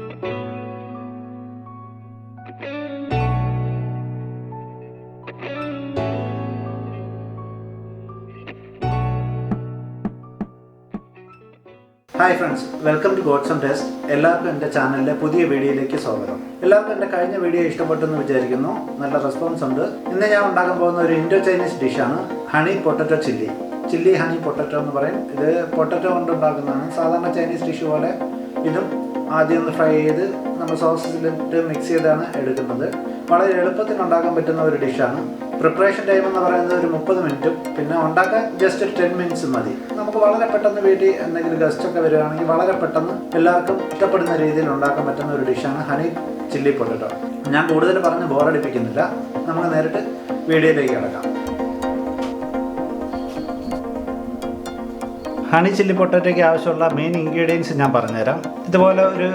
Hi friends, welcome to Gods and Taste. എല്ലാവർക്കും എൻ്റെ ചാനലിലെ പുതിയ വീഡിയോയിലേക്ക് സ്വാഗതം. എല്ലാവർക്കും എൻ്റെ കഴിഞ്ഞ വീഡിയോ ഇഷ്ടപ്പെട്ടെന്ന് വിചാരിക്കുന്നു. നല്ല റെസ്പോൺസ് ഉണ്ട്. ഇന്ന് ഞാൻ ഉണ്ടാക്കാൻ പോകുന്ന ഒരു ഇൻഡോ-ചൈനീസ് ഡിഷാണ് honey potato chilli. Chilli honey potato എന്ന് പറയും. ഇത് പൊട്ടറ്റോ കൊണ്ട് ഉണ്ടാക്കുന്നതാണ്. സാധാരണ ചൈനീസ് ഡിഷ് പോലെ ഇതും ആദ്യം ഒന്ന് ഫ്രൈ ചെയ്ത് നമ്മൾ സോസിലിട്ട് മിക്സ് ചെയ്താണ് എടുക്കുന്നത്. വളരെ എളുപ്പത്തിൽ ഉണ്ടാക്കാൻ പറ്റുന്ന ഒരു ഡിഷാണ്. പ്രിപ്പറേഷൻ ടൈം എന്ന് പറയുന്നത് ഒരു 30 മിനിറ്റും, പിന്നെ ഉണ്ടാക്കാൻ ജസ്റ്റ് ഒരു 10 മിനിറ്റ്സ് മതി. നമുക്ക് വളരെ പെട്ടെന്ന് വീട്ടിൽ എന്തെങ്കിലും ഗസ്റ്റൊക്കെ വരികയാണെങ്കിൽ വളരെ പെട്ടെന്ന് എല്ലാവർക്കും ഇഷ്ടപ്പെടുന്ന രീതിയിൽ ഉണ്ടാക്കാൻ പറ്റുന്ന ഒരു ഡിഷാണ് ഹണി ചില്ലി പൊട്ടറ്റോ. ഞാൻ കൂടുതൽ പറഞ്ഞ് ബോറടിപ്പിക്കുന്നില്ല. നമുക്ക് നേരിട്ട് വീഡിയോയിലേക്ക് കിടക്കാം. ഹണി ചില്ലി പൊട്ടറ്റോയ്ക്ക് ആവശ്യമുള്ള മെയിൻ ഇൻഗ്രീഡിയൻസ് ഞാൻ പറഞ്ഞുതരാം. ഇതുപോലെ ഒരു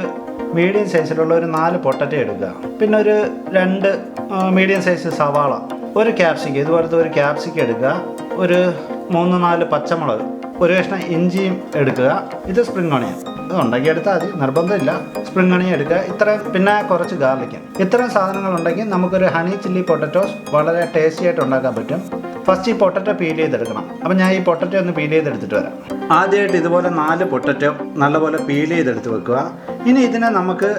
മീഡിയം സൈസിലുള്ള ഒരു 4 പൊട്ടറ്റോ എടുക്കുക, പിന്നെ ഒരു 2 മീഡിയം സൈസ് സവാള, ഒരു ക്യാപ്സിക്കം, ഇതുപോലത്തെ ഒരു ക്യാപ്സിക്കം എടുക്കുക, ഒരു 3-4 പച്ചമുളക്, ഒരു കഷ്ണം ഇഞ്ചിയും എടുക്കുക. ഇത് സ്പ്രിംഗ് ഓണിയൻ, ഇത് ഉണ്ടാക്കിയെടുത്താൽ മതി, നിർബന്ധമില്ല. സ്പ്രിംഗ് ഓണിയൻ എടുക്കുക. ഇത്രയും, പിന്നെ കുറച്ച് ഗാർലിക്. ഇത്രയും സാധനങ്ങൾ ഉണ്ടെങ്കിൽ നമുക്കൊരു ഹണി ചില്ലി പൊട്ടറ്റോസ് വളരെ ടേസ്റ്റി ആയിട്ട് ഉണ്ടാക്കാൻ പറ്റും. ഫസ്റ്റ് ഈ പൊട്ടറ്റോ പീൽ ചെയ്തെടുക്കണം. അപ്പം ഞാൻ ഈ പൊട്ടറ്റോ ഒന്ന് പീൽ ചെയ്തെടുത്തിട്ട് വരാം. ആദ്യമായിട്ട് ഇതുപോലെ 4 പൊട്ടറ്റോ നല്ലപോലെ പീൽ ചെയ്തെടുത്ത് വെക്കുക. ഇനി ഇതിനെ നമുക്ക്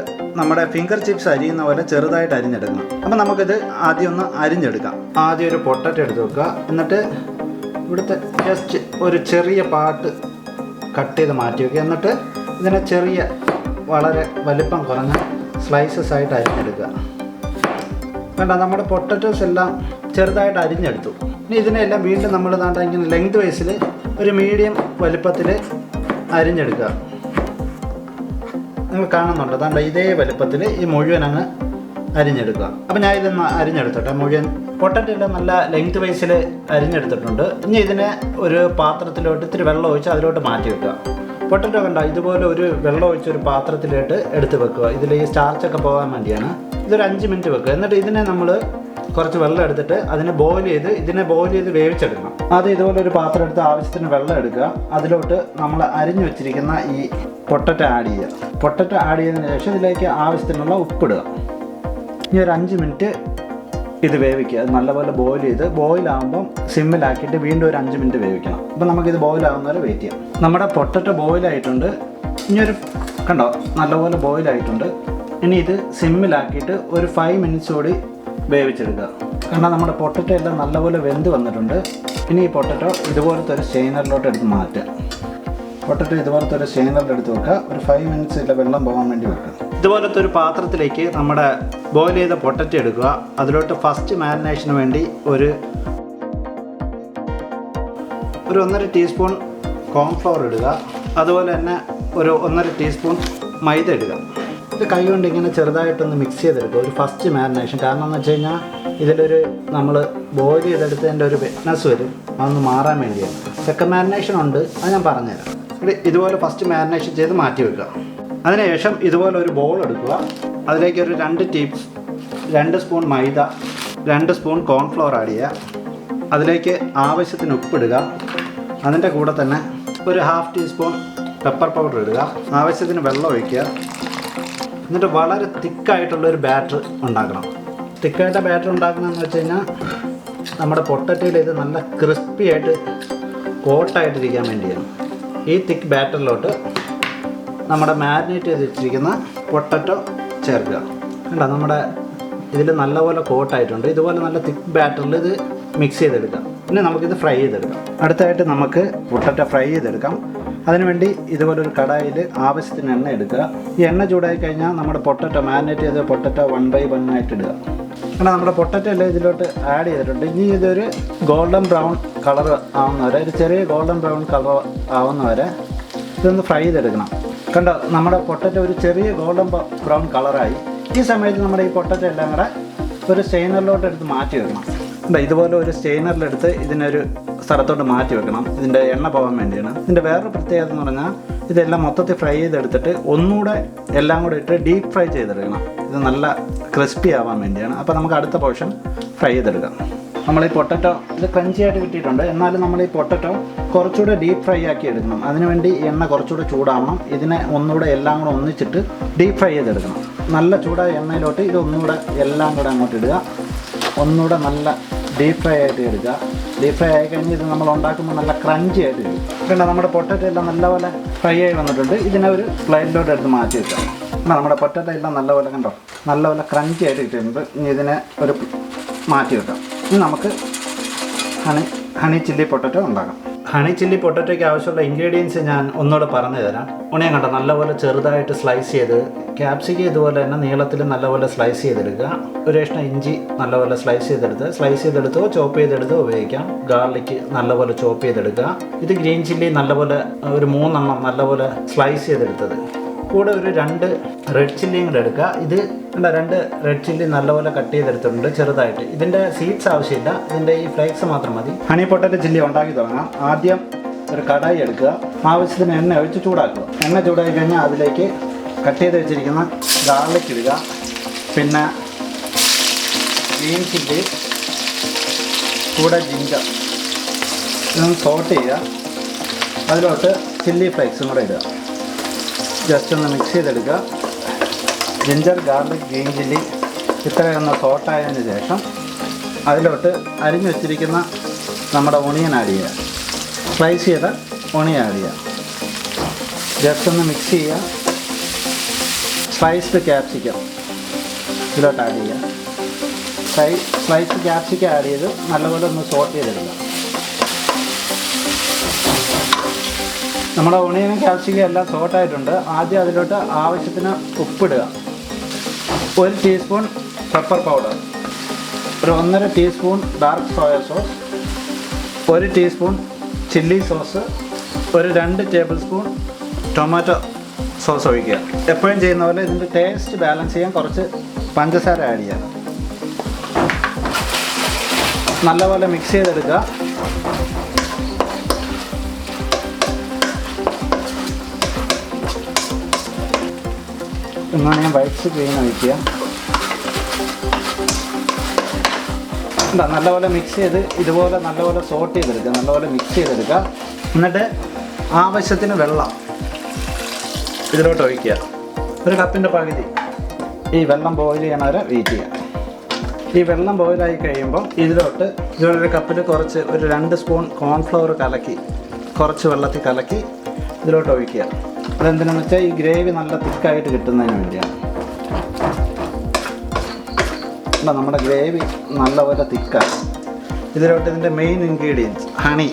നമ്മുടെ ഫിംഗർ ചിപ്സ് അരിയുന്ന പോലെ ചെറുതായിട്ട് അരിഞ്ഞെടുക്കണം. അപ്പം നമുക്കിത് ആദ്യം ഒന്ന് അരിഞ്ഞെടുക്കാം. ആദ്യം ഒരു പൊട്ടറ്റോ എടുത്ത് വെക്കുക. എന്നിട്ട് ഇവിടുത്തെ ജസ്റ്റ് ഒരു ചെറിയ പാർട്ട് കട്ട് ചെയ്ത് മാറ്റി വയ്ക്കുക. എന്നിട്ട് ഇതിനെ ചെറിയ, വളരെ വലിപ്പം കുറഞ്ഞ സ്ലൈസസ് ആയിട്ട് അരിഞ്ഞെടുക്കുക. വേണ്ട, നമ്മുടെ പൊട്ടറ്റോസ് എല്ലാം ചെറുതായിട്ട് അരിഞ്ഞെടുത്തു. ഇനി ഇതിനെല്ലാം വീണ്ടും നമ്മൾ ഇങ്ങനെ ലെങ്ത് വൈസിൽ ഒരു മീഡിയം വലിപ്പത്തിൽ അരിഞ്ഞെടുക്കുക. നിങ്ങൾ കാണുന്നുണ്ട്, അതാണ്ട് ഇതേ വലിപ്പത്തിൽ ഈ മുഴുവൻ അങ്ങ് അരിഞ്ഞെടുക്കുക. അപ്പം ഞാൻ ഇതൊന്ന് അരിഞ്ഞെടുത്തോട്ടെ. മുഴുവൻ പൊട്ടറ്റോ എല്ലാം നല്ല ലെങ്ത് വൈസിൽ അരിഞ്ഞെടുത്തിട്ടുണ്ട്. ഇനി ഇതിനെ ഒരു പാത്രത്തിലോട്ട് ഇത്തിരി വെള്ളം ഒഴിച്ച് അതിലോട്ട് മാറ്റി വെക്കുക. പൊട്ടറ്റോ കണ്ട ഇതുപോലെ ഒരു വെള്ളം ഒഴിച്ച് ഒരു പാത്രത്തിലോട്ട് എടുത്ത് വെക്കുക. ഇതിൽ ഈ സ്റ്റാർച്ചൊക്കെ പോകാൻ വേണ്ടിയാണ്. ഇതൊരു 5 മിനിറ്റ് വെക്കുക. എന്നിട്ട് ഇതിനെ നമ്മൾ കുറച്ച് വെള്ളം എടുത്തിട്ട് ഇതിനെ ബോയിൽ ചെയ്ത് വേവിച്ചെടുക്കണം. ആദ്യം ഇതുപോലെ ഒരു പാത്രം എടുത്ത് ആവശ്യത്തിന് വെള്ളം എടുക്കുക. അതിലോട്ട് നമ്മൾ അരിഞ്ഞു വെച്ചിരിക്കുന്ന ഈ പൊട്ടറ്റോ ആഡ് ചെയ്യുക. പൊട്ടറ്റോ ആഡ് ചെയ്തതിന് ശേഷം ഇതിലേക്ക് ആവശ്യത്തിനുള്ള ഉപ്പിടുക. ഇനി ഒരു 5 മിനിറ്റ് ഇത് വേവിക്കുക. അത് നല്ലപോലെ ബോയിലാകുമ്പം സിമ്മിലാക്കിയിട്ട് വീണ്ടും ഒരു 5 മിനിറ്റ് വേവിക്കണം. അപ്പം നമുക്കിത് ബോയിലാകുന്നവരെ വെയിറ്റ് ചെയ്യാം. നമ്മുടെ പൊട്ടറ്റോ ബോയിലായിട്ടുണ്ട്. ഇനിയൊരു കണ്ടോ, നല്ലപോലെ ബോയിലായിട്ടുണ്ട്. ഇനി ഇത് സിമ്മിലാക്കിയിട്ട് ഒരു 5 മിനിറ്റ്സ് കൂടി വേവിച്ചെടുക്കുക. കാരണം നമ്മുടെ പൊട്ടറ്റോ എല്ലാം നല്ലപോലെ വെന്ത് വന്നിട്ടുണ്ട്. ഇനി ഈ പൊട്ടറ്റോ ഇതുപോലത്തെ ഒരു സ്റ്റെയിനറിലോട്ട് എടുത്ത് മാറ്റുക. പൊട്ടറ്റോ ഇതുപോലത്തെ ഒരു സ്റ്റെയിനറിൽ എടുത്ത് വെക്കുക. ഒരു 5 മിനിറ്റ്സ് ഇല്ല വെള്ളം പോകാൻ വേണ്ടി വെക്കുക. ഇതുപോലത്തെ ഒരു പാത്രത്തിലേക്ക് നമ്മുടെ ബോയിൽ ചെയ്ത പൊട്ടറ്റോ എടുക്കുക. അതിലോട്ട് ഫസ്റ്റ് മാരിനേഷന് വേണ്ടി ഒരു 1.5 ടീസ്പൂൺ കോൺഫ്ലവർ ഇടുക. അതുപോലെ തന്നെ ഒരു 1.5 ടീസ്പൂൺ മൈദ ഇടുക. ഇത് കൈ കൊണ്ട് ഇങ്ങനെ ചെറുതായിട്ടൊന്ന് മിക്സ് ചെയ്തെടുക്കുക. ഒരു ഫസ്റ്റ് മാരിനേഷൻ. കാരണം എന്ന് വെച്ച് കഴിഞ്ഞാൽ ഇതിലൊരു നമ്മൾ ബോയിൽ ചെയ്തെടുത്തതിൻ്റെ ഒരു വെറ്റ്നസ് വരും, അതൊന്ന് മാറാൻ വേണ്ടിയാണ്. സെക്കൻഡ് മാരിനേഷൻ ഉണ്ട്, അത് ഞാൻ പറഞ്ഞുതരാം. ഇതുപോലെ ഫസ്റ്റ് മാരിനേഷൻ ചെയ്ത് മാറ്റി വെക്കുക. അതിനുശേഷം ഇതുപോലെ ഒരു ബോൾ എടുക്കുക. അതിലേക്ക് ഒരു 2 സ്പൂൺ മൈദ, 2 സ്പൂൺ കോൺഫ്ലവർ ആഡ് ചെയ്യുക. അതിലേക്ക് ആവശ്യത്തിന് ഉപ്പിടുക. അതിൻ്റെ കൂടെ തന്നെ ഒരു 1/2 ടീസ്പൂൺ പെപ്പർ പൗഡർ ഇടുക. ആവശ്യത്തിന് വെള്ളം ഒഴിക്കുക. എന്നിട്ട് വളരെ തിക്കായിട്ടുള്ളൊരു ബാറ്റർ ഉണ്ടാക്കണം. തിക്കായിട്ട് ബാറ്റർ ഉണ്ടാക്കണമെന്ന് വെച്ച് കഴിഞ്ഞാൽ നമ്മുടെ പൊട്ടറ്റോയിൽ ഇത് നല്ല ക്രിസ്പി ആയിട്ട് കോട്ടായിട്ടിരിക്കാൻ വേണ്ടിയാണ്. ഈ തിക്ക് ബാറ്ററിലോട്ട് നമ്മുടെ മാരിനേറ്റ് ചെയ്ത് വെച്ചിരിക്കുന്ന പൊട്ടറ്റോ ചേർക്കുക. കണ്ടോ, നമ്മുടെ ഇതിൽ നല്ലപോലെ കോട്ടായിട്ടുണ്ട്. ഇതുപോലെ നല്ല തിക്ക് ബാറ്ററിൽ ഇത് മിക്സ് ചെയ്തെടുക്കാം. പിന്നെ നമുക്കിത് ഫ്രൈ ചെയ്തെടുക്കാം. അടുത്തായിട്ട് നമുക്ക് പൊട്ടറ്റോ ഫ്രൈ ചെയ്തെടുക്കാം. അതിനുവേണ്ടി ഇതുപോലെ ഒരു കടായിൽ ആവശ്യത്തിന് എണ്ണ എടുക്കുക. ഈ എണ്ണ ചൂടായി കഴിഞ്ഞാൽ നമ്മുടെ പൊട്ടറ്റോ മാരിനേറ്റ് ചെയ്ത പൊട്ടറ്റോ 1 by 1 ആയിട്ട് ഇടുക. കാരണം നമ്മുടെ പൊട്ടറ്റോ എല്ലാം ഇതിലോട്ട് ആഡ് ചെയ്തിട്ടുണ്ട്. ഇനി ഇതൊരു ഗോൾഡൻ ബ്രൗൺ കളർ ആവുന്നവരെ, ഒരു ചെറിയ ഗോൾഡൻ ബ്രൗൺ കളർ ആവുന്നവരെ ഇതൊന്ന് ഫ്രൈ ചെയ്തെടുക്കണം. കണ്ടോ, നമ്മുടെ പൊട്ടറ്റോ ഒരു ചെറിയ ഗോൾഡൻ ബ്രൗൺ കളറായി. ഈ സമയത്ത് നമ്മുടെ ഈ പൊട്ടറ്റോ എല്ലാം കൂടെ ഒരു സ്റ്റെയിനറിലോട്ട് എടുത്ത് മാറ്റി വെക്കണം. ഇതുപോലെ ഒരു സ്റ്റെയിനറിലെടുത്ത് ഇതിനൊരു സ്ഥലത്തോട്ട് മാറ്റി വെക്കണം. ഇതിൻ്റെ എണ്ണ പോകാൻ വേണ്ടിയാണ്. ഇതിൻ്റെ വേറൊരു പ്രത്യേകത എന്ന് പറഞ്ഞാൽ ഇതെല്ലാം മൊത്തത്തിൽ ഫ്രൈ ചെയ്തെടുത്തിട്ട് ഒന്നുകൂടെ എല്ലാം കൂടെ ഇട്ട് ഡീപ്പ് ഫ്രൈ ചെയ്തെടുക്കണം. ഇത് നല്ല ക്രിസ്പി ആവാൻ വേണ്ടിയാണ്. അപ്പോൾ നമുക്ക് അടുത്ത പോർഷൻ ഫ്രൈ ചെയ്തെടുക്കാം. നമ്മൾ ഈ പൊട്ടറ്റോ ഇത് ക്രഞ്ചി ആയിട്ട് കിട്ടിയിട്ടുണ്ട്. എന്നാലും നമ്മൾ ഈ പൊട്ടറ്റോ കുറച്ചുകൂടെ ഡീപ്പ് ഫ്രൈ ആക്കി എടുക്കണം. അതിനുവേണ്ടി എണ്ണ കുറച്ചുകൂടെ ചൂടാവണം. ഇതിനെ ഒന്നുകൂടെ എല്ലാം കൂടെ ഒന്നിച്ചിട്ട് ഡീപ്പ് ഫ്രൈ ചെയ്തെടുക്കണം. നല്ല ചൂടായ എണ്ണയിലോട്ട് ഇത് ഒന്നുകൂടെ എല്ലാം കൂടെ അങ്ങോട്ട് ഇടുക. ഒന്നുകൂടെ നല്ല ഡീപ്പ് ഫ്രൈ ആയിട്ട് എടുക്കുക. ഡീപ്പ് ഫ്രൈ ആയി കഴിഞ്ഞ് ഇത് നമ്മൾ ഉണ്ടാക്കുമ്പോൾ നല്ല ക്രഞ്ചി ആയിട്ട് വരും. പിന്നെ നമ്മുടെ പൊട്ടറ്റോ എല്ലാം നല്ലപോലെ ഫ്രൈ ആയി വന്നിട്ടുണ്ട്. ഇതിനെ ഒരു പ്ലേറ്റിലോട്ട് എടുത്ത് മാറ്റി വെക്കാം. നമ്മുടെ പൊട്ടറ്റോ എല്ലാം നല്ലപോലെ കണ്ടോ നല്ലപോലെ ക്രഞ്ചി ആയിട്ട് കിട്ടിയിട്ടുണ്ട്. ഇനി ഇതിനെ ഒരു മാറ്റി വെക്കാം. ഇനി നമുക്ക് ഹണി ചില്ലി പൊട്ടറ്റോ ഉണ്ടാക്കാം. ഹണി ചില്ലി പൊട്ടറ്റോയ്ക്ക് ആവശ്യമുള്ള ഇൻഗ്രീഡിയൻസ് ഞാൻ ഒന്നുകൂടെ പറഞ്ഞു തരാം. ഉണിയൻ കണ്ടോ നല്ലപോലെ ചെറുതായിട്ട് സ്ലൈസ് ചെയ്ത്, ക്യാപ്സിക്കം ഇതുപോലെ തന്നെ നീളത്തിൽ നല്ലപോലെ സ്ലൈസ് ചെയ്തെടുക്കുക. ഒരു കഷ്ണം ഇഞ്ചി നല്ലപോലെ സ്ലൈസ് ചെയ്തെടുത്തോ ചോപ്പ് ചെയ്തെടുത്തോ ഉപയോഗിക്കാം. ഗാർലിക്ക് നല്ലപോലെ ചോപ്പ് ചെയ്തെടുക്കുക. ഇത് ഗ്രീൻ ചില്ലി നല്ലപോലെ ഒരു 3 എണ്ണം നല്ലപോലെ സ്ലൈസ് ചെയ്തെടുത്തത്. കൂടെ ഒരു 2 റെഡ് ചില്ലിയും കൂടെ എടുക്കുക. ഇത് 2 റെഡ് ചില്ലി നല്ലപോലെ കട്ട് ചെയ്തെടുത്തിട്ടുണ്ട് ചെറുതായിട്ട്. ഇതിൻ്റെ സീഡ്സ് ആവശ്യമില്ല, ഇതിൻ്റെ ഈ ഫ്ലേക്സ് മാത്രം മതി. ഹണി പൊട്ടറ്റോ ചില്ലി ഉണ്ടാക്കി തുടങ്ങാം. ആദ്യം ഒരു കടായി എടുക്കുക. ആവശ്യത്തിന് എണ്ണ ഒഴിച്ച് ചൂടാക്കുക. എണ്ണ ചൂടാക്കി കഴിഞ്ഞാൽ അതിലേക്ക് കട്ട് ചെയ്ത് വെച്ചിരിക്കുന്ന ഗാർലിക് ഇടുക. പിന്നെ ഗ്രീൻ ചില്ലി, കൂടെ ജിഞ്ചർ ഇതൊന്ന് സോട്ട് ചെയ്യുക. അതിലോട്ട് ചില്ലി ഫ്ലേക്സും കൂടെ ഇടുക. ജസ്റ്റ് ഒന്ന് മിക്സ് ചെയ്തെടുക്കുക. ജിഞ്ചർ, ഗാർലിക്, ഗ്രീൻ ചില്ലി ഇത്രയൊന്ന് സോട്ടായതിന് ശേഷം അതിലോട്ട് അരിഞ്ഞു വെച്ചിരിക്കുന്ന നമ്മുടെ ഒണിയൻ ആഡ് ചെയ്യുക. സ്ലൈസ് ചെയ്ത ഒണിയൻ ആഡ് ചെയ്യുക. ജസ്റ്റ് ഒന്ന് മിക്സ് ചെയ്യുക. സ്ലൈസ്ഡ് ക്യാപ്സിക്കം ഇതിലോട്ട് ആഡ് ചെയ്യുക. സ്ലൈസ്ഡ് ക്യാപ്സിക്കം ആഡ് ചെയ്ത് നല്ലപോലെ ഒന്ന് സോട്ട് ചെയ്തെടുക്കുക. നമ്മുടെ ഒണിയനും ക്യാപ്സിക്കം എല്ലാം സോട്ടായിട്ടുണ്ട്. ആദ്യം അതിലോട്ട് ആവശ്യത്തിന് ഉപ്പിടുക. 1 ടീസ്പൂൺ പെപ്പർ പൗഡർ, ഒരു 1.5 teaspoon dark soya sauce, 1 teaspoon chilli sauce, ഒരു 2 ടേബിൾ സ്പൂൺ ടൊമാറ്റോ സോസ് ഒഴിക്കുക. എപ്പോഴും ചെയ്യുന്ന പോലെ ഇതിൻ്റെ ടേസ്റ്റ് ബാലൻസ് ചെയ്യാൻ കുറച്ച് പഞ്ചസാര ആഡ് ചെയ്യുക. നല്ലപോലെ മിക്സ് ചെയ്തെടുക്കുക. എന്നാണ് ഞാൻ വൈറ്റ്സ് ക്രീം ഒഴിക്കുക. നല്ലപോലെ മിക്സ് ചെയ്ത് ഇതുപോലെ നല്ലപോലെ സോട്ട് ചെയ്തെടുക്കുക. നല്ലപോലെ മിക്സ് ചെയ്തെടുക്കുക. എന്നിട്ട് ആവശ്യത്തിന് വെള്ളം ഇതിലോട്ട് ഒഴിക്കുക. ഒരു കപ്പിൻ്റെ പകുതി. ഈ വെള്ളം ബോയിൽ ചെയ്യണവരെ വെയിറ്റ് ചെയ്യുക. ഈ വെള്ളം ബോയിലായി കഴിയുമ്പോൾ ഇതിലൊരു കപ്പിൽ കുറച്ച് ഒരു 2 സ്പൂൺ കോൺഫ്ലവർ കലക്കി കുറച്ച് വെള്ളത്തിൽ കലക്കി ഇതിലോട്ട് ഒഴിക്കുക. അതെന്തിനാണെന്ന് വെച്ചാൽ ഈ ഗ്രേവി നല്ല തിക്കായിട്ട് കിട്ടുന്നതിന് വേണ്ടിയാണ്. നമ്മുടെ ഗ്രേവി നല്ലപോലെ തിക്കാണ്. ഇതിലോട്ട് ഇതിൻ്റെ main ingredients honey,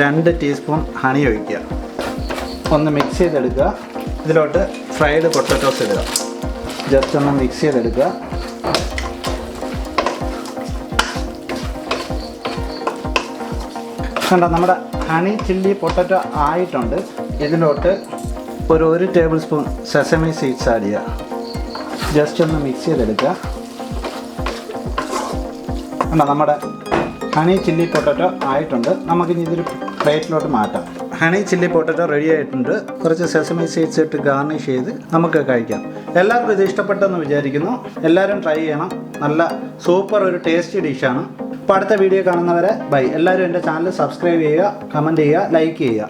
2 teaspoon honey ഒഴിക്കുക. ഒന്ന് മിക്സ് ചെയ്തെടുക്കുക. ഇതിലോട്ട് ഫ്രൈഡ് പൊട്ടറ്റോസ് ഇടുക. ജസ്റ്റ് ഒന്ന് മിക്സ് ചെയ്തെടുക്കുക. കണ്ടോ നമ്മുടെ ഹണി ചില്ലി പൊട്ടറ്റോ ആയിട്ടുണ്ട്. ഇതിലോട്ട് ഒരു 1 table spoon sesame seeds add ചെയ്യുക. ജസ്റ്റ് ഒന്ന് മിക്സ് ചെയ്തെടുക്കുക. കണ്ടോ നമ്മുടെ ഹണി ചില്ലി പൊട്ടറ്റോ ആയിട്ടുണ്ട്. നമുക്കിനി ഇതൊരു പ്ലേറ്റിലോട്ട് മാറ്റാം. ഹണി ചില്ലി പൊട്ടറ്റോ റെഡി ആയിട്ടുണ്ട്. കുറച്ച് സെസമി സീഡ്സ് ഇട്ട് ഗാർണിഷ് ചെയ്ത് നമുക്ക് കഴിക്കാം. എല്ലാവർക്കും ഇത് ഇഷ്ടപ്പെട്ടെന്ന് വിചാരിക്കുന്നു. എല്ലാവരും ട്രൈ ചെയ്യണം. നല്ല സൂപ്പർ ഒരു ടേസ്റ്റി ഡിഷാണ്. അപ്പോൾ അടുത്ത വീഡിയോ കാണുന്നവരെ ബൈ. എല്ലാവരും എൻ്റെ ചാനൽ സബ്സ്ക്രൈബ് ചെയ്യുക, കമൻറ്റ് ചെയ്യുക, ലൈക്ക് ചെയ്യുക.